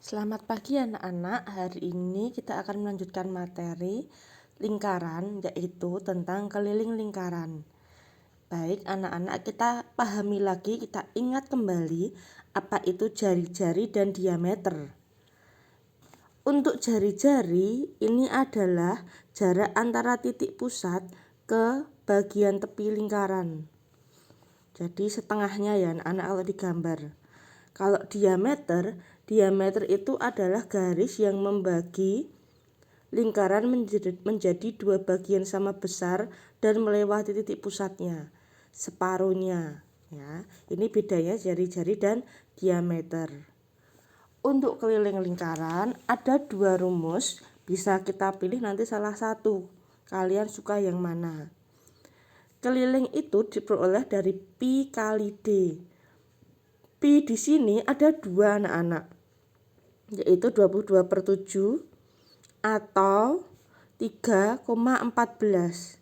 Selamat pagi anak-anak, hari ini kita akan melanjutkan materi lingkaran, yaitu tentang keliling lingkaran. Baik anak-anak, kita pahami lagi, kita ingat kembali apa itu jari-jari dan diameter. Untuk jari-jari ini adalah jarak antara titik pusat ke bagian tepi lingkaran. Jadi setengahnya ya anak-anak kalau digambar. Kalau diameter itu adalah garis yang membagi lingkaran menjadi dua bagian sama besar dan melewati titik pusatnya, separuhnya. Ya, ini bedanya jari-jari dan diameter. Untuk keliling lingkaran ada dua rumus, bisa kita pilih nanti salah satu. Kalian suka yang mana? Keliling itu diperoleh dari pi kali d. Pi di sini ada dua anak-anak, yaitu 22/7 atau 3,14.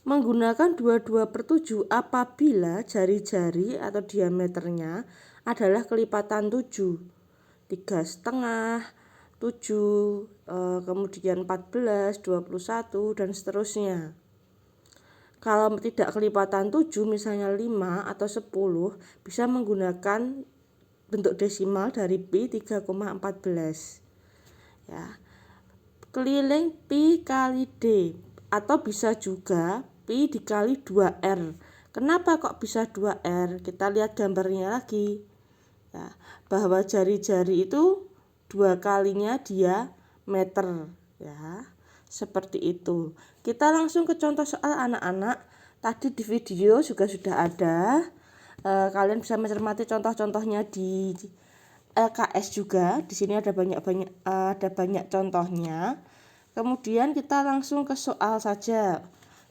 Menggunakan 22/7 apabila jari-jari atau diameternya adalah kelipatan 7, 3,5, 7, kemudian 14, 21 dan seterusnya. Kalau tidak kelipatan 7, misalnya 5 atau 10, bisa menggunakan bentuk desimal dari pi 3,14. Ya. Keliling pi kali d, atau bisa juga pi dikali 2r. Kenapa kok bisa 2r? Kita lihat gambarnya lagi. Ya, bahwa jari-jari itu 2 kalinya diameter, ya. Seperti itu. Kita langsung ke contoh soal anak-anak. Tadi di video juga sudah ada. Kalian bisa mencermati contoh-contohnya di LKS juga. Di sini ada banyak contohnya. Kemudian kita langsung ke soal saja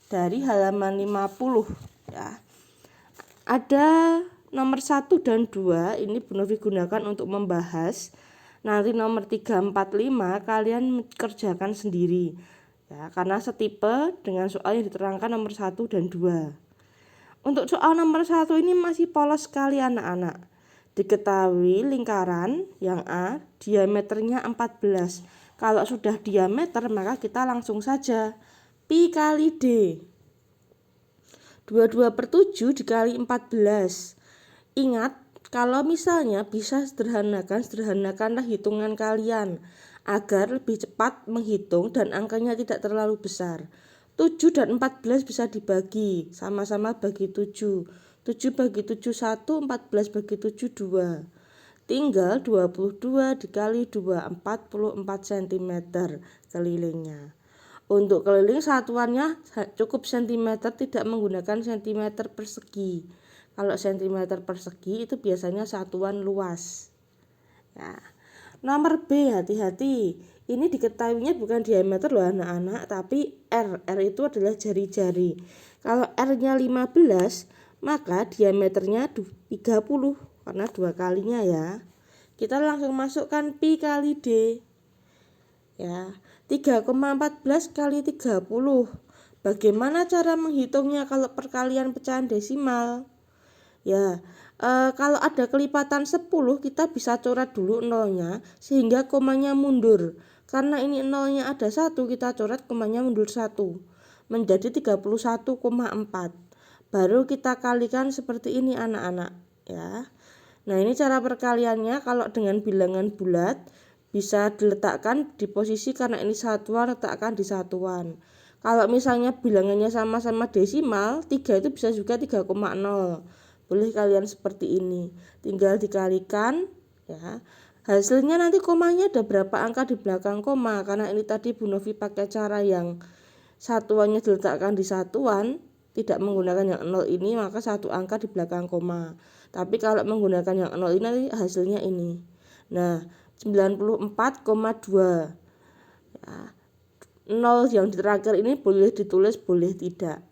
dari halaman 50, ya. Ada nomor 1 dan 2 ini benar digunakan untuk membahas. Nanti nomor 3, 4, 5 kalian kerjakan sendiri, ya, karena setipe dengan soal yang diterangkan nomor 1 dan 2. Untuk soal nomor 1 ini masih polos sekali anak-anak. Diketahui lingkaran yang A diameternya 14. Kalau sudah diameter maka kita langsung saja pi kali d. 22/7 dikali 14. Ingat, kalau misalnya bisa sederhanakanlah hitungan kalian agar lebih cepat menghitung dan angkanya tidak terlalu besar. 7 dan 14 bisa dibagi, sama-sama bagi 7. 7 bagi 7 1, 14 bagi 7 2. Tinggal 22 dikali 2, 44 cm kelilingnya. Untuk keliling satuannya cukup cm, tidak menggunakan cm persegi. Kalau cm persegi itu biasanya satuan luas. Ya. Nomor B, hati-hati. Ini diketahuinya bukan diameter loh anak-anak, tapi R. R itu adalah jari-jari. Kalau R-nya 15, maka diameternya 30 karena 2 kalinya ya. Kita langsung masukkan pi kali D. Ya, 3,14 kali 30. Bagaimana cara menghitungnya kalau perkalian pecahan desimal? Ya, kalau ada kelipatan 10 kita bisa coret dulu nolnya sehingga komanya mundur. Karena ini nolnya ada 1, kita coret komanya mundur 1 menjadi 31,4. Baru kita kalikan seperti ini anak-anak, ya. Nah, ini cara perkaliannya. Kalau dengan bilangan bulat bisa diletakkan di posisi, karena ini satuan letakkan di satuan. Kalau misalnya bilangannya sama-sama desimal, 3 itu bisa juga 3,0. Boleh kalian seperti ini, tinggal dikalikan, ya. Hasilnya nanti komanya ada berapa angka di belakang koma. Karena ini tadi Bu Novi pakai cara yang satuannya diletakkan di satuan, tidak menggunakan yang 0 ini, maka satu angka di belakang koma. Tapi kalau menggunakan yang 0 ini nanti hasilnya ini. Nah, 94,2. Ya. 0 yang terakhir ini boleh ditulis, boleh tidak.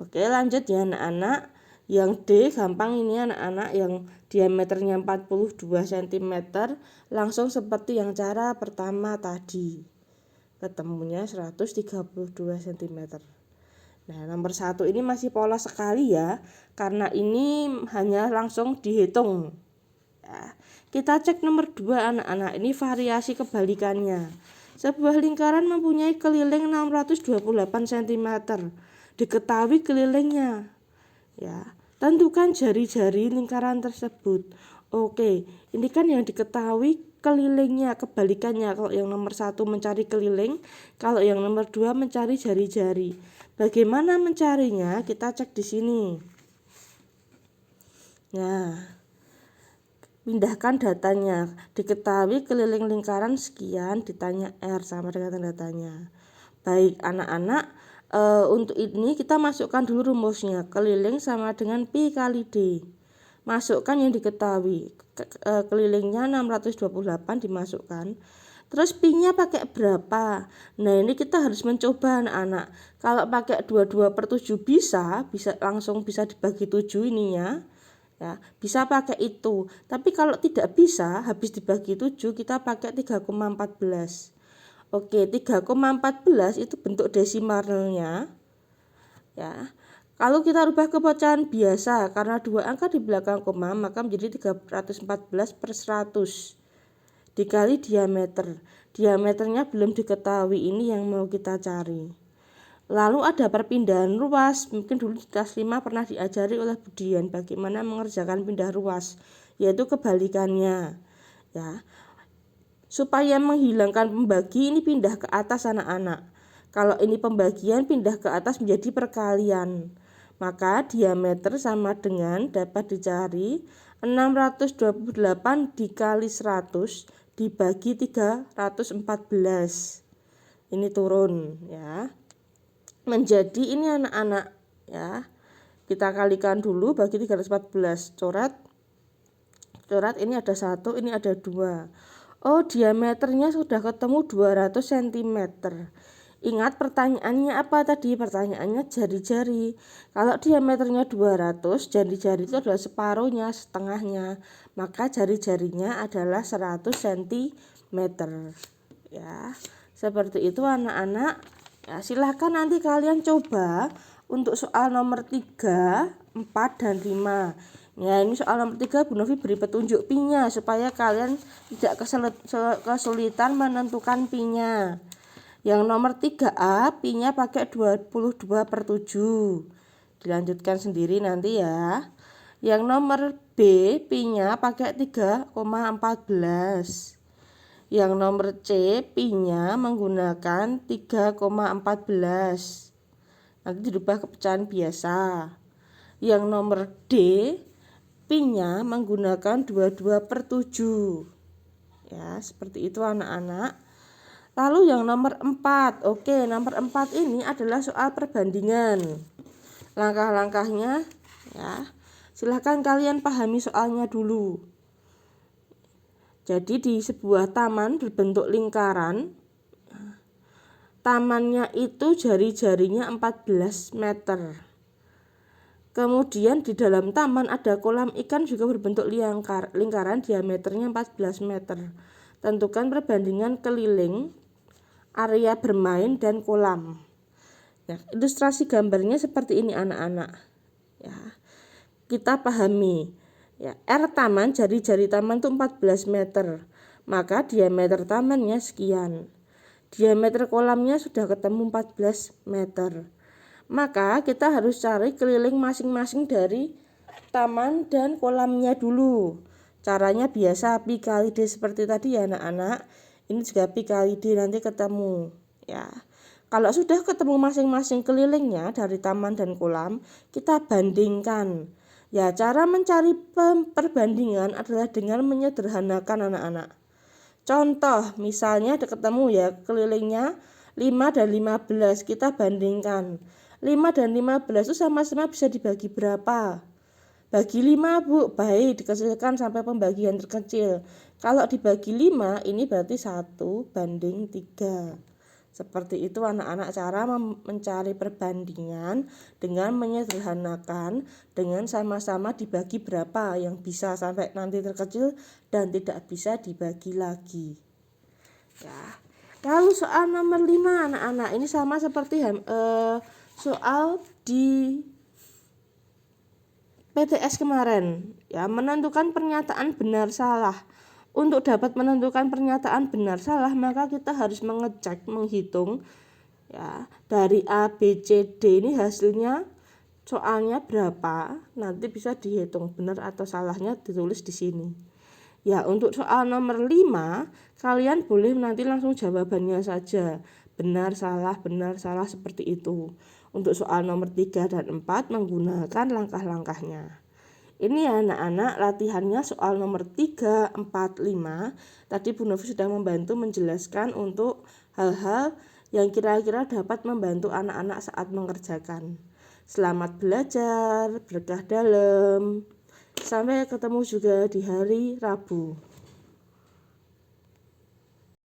Oke, lanjut ya anak-anak. Yang D gampang ini anak-anak, yang diameternya 42 cm, langsung seperti yang cara pertama tadi. Ketemunya 132 cm. Nah, nomor 1 ini masih polos sekali ya, karena ini hanya langsung dihitung. Ya, Kita cek nomor 2 anak-anak, ini variasi kebalikannya. Sebuah lingkaran mempunyai keliling 628 cm. Diketahui kelilingnya. Ya, tentukan jari-jari lingkaran tersebut. Oke, ini kan yang diketahui kelilingnya, kebalikannya. Kalau yang nomor 1 mencari keliling, kalau yang nomor 2 mencari jari-jari. Bagaimana mencarinya? Kita cek di sini. Nah, pindahkan datanya. Diketahui keliling lingkaran sekian, ditanya R sama dengan datanya. Baik anak-anak, untuk ini kita masukkan dulu rumusnya. Keliling sama dengan pi kali D. Masukkan yang diketahui. Kelilingnya 628 dimasukkan. Terus pi-nya pakai berapa? Nah, ini kita harus mencoba anak-anak. Kalau pakai 22/7 bisa langsung bisa dibagi 7 ininya. Ya, bisa pakai itu. Tapi kalau tidak bisa, habis dibagi 7 kita pakai 3,14. Oke, 3,14 itu bentuk desimalnya. Ya. Kalau kita rubah ke pecahan biasa, karena 2 angka di belakang koma, maka menjadi 314/100 dikali diameter. Diameternya belum diketahui, ini yang mau kita cari. Lalu ada perpindahan ruas. Mungkin dulu di kelas 5 pernah diajari oleh Budian bagaimana mengerjakan pindah ruas, yaitu kebalikannya. Ya. Supaya menghilangkan pembagi, ini pindah ke atas anak-anak. Kalau ini pembagian, pindah ke atas menjadi perkalian. Maka diameter sama dengan dapat dicari 628 dikali 100 dibagi 314. Ini turun ya. Menjadi ini anak-anak ya. Kita kalikan dulu bagi 314. Coret ini ada 1, ini ada 2. Oh, diameternya sudah ketemu 200 cm. Ingat pertanyaannya apa tadi? Pertanyaannya jari-jari. Kalau diameternya 200, jari-jari itu adalah separuhnya, setengahnya. Maka jari-jarinya adalah 100 cm. Ya, seperti itu anak-anak. Ya, silahkan nanti kalian coba untuk soal nomor 3, 4, dan 5. Ya, ini soal nomor 3 Bu Novi beri petunjuk pi-nya supaya kalian tidak kesulitan menentukan pi-nya. Yang nomor 3A pi-nya pakai 22/7. Dilanjutkan sendiri nanti ya. Yang nomor B pi-nya pakai 3,14. Yang nomor C pi-nya menggunakan 3,14. Nanti dirubah ke pecahan biasa. Yang nomor D pi-nya menggunakan 22/7. Ya, seperti itu anak-anak. Lalu yang nomor 4. Oke, nomor 4 ini adalah soal perbandingan. Langkah-langkahnya ya. Silahkan kalian pahami soalnya dulu. Jadi di sebuah taman berbentuk lingkaran, tamannya itu jari-jarinya 14 meter. Kemudian di dalam taman ada kolam ikan juga berbentuk lingkaran diameternya 14 meter. Tentukan perbandingan keliling, area bermain, dan kolam. Ya, ilustrasi gambarnya seperti ini anak-anak. Ya, kita pahami. Ya, R taman, jari-jari taman itu 14 meter. Maka diameter tamannya sekian. Diameter kolamnya sudah ketemu 14 meter. Maka kita harus cari keliling masing-masing dari taman dan kolamnya dulu. Caranya biasa pi kali D seperti tadi ya anak-anak. Ini juga pi kali D nanti ketemu ya. Kalau sudah ketemu masing-masing kelilingnya dari taman dan kolam, kita bandingkan. Ya, cara mencari perbandingan adalah dengan menyederhanakan anak-anak. Contoh, misalnya ada ketemu ya kelilingnya 5 dan 15, kita bandingkan. 5 dan 15 itu sama-sama bisa dibagi berapa? Bagi 5 Bu, baik, dikecilkan sampai pembagian terkecil. Kalau dibagi 5, ini berarti 1/3. Seperti itu anak-anak cara mencari perbandingan dengan menyederhanakan, dengan sama-sama dibagi berapa yang bisa sampai nanti terkecil dan tidak bisa dibagi lagi. Ya. Lalu soal nomor 5 anak-anak, ini sama seperti soal di PTS kemarin, ya, menentukan pernyataan benar salah. Untuk dapat menentukan pernyataan benar salah, maka kita harus mengecek, menghitung, ya, dari A, B, C, D ini hasilnya soalnya berapa, nanti bisa dihitung benar atau salahnya ditulis di sini. Ya, untuk soal nomor 5, kalian boleh nanti langsung jawabannya saja. Benar, salah seperti itu. Untuk soal nomor 3 dan 4 menggunakan langkah-langkahnya. Ini ya anak-anak, latihannya soal nomor 3, 4, 5. Tadi Bu Novi sudah membantu menjelaskan untuk hal-hal yang kira-kira dapat membantu anak-anak saat mengerjakan. Selamat belajar, berkah dalam. Sampai ketemu juga di hari Rabu.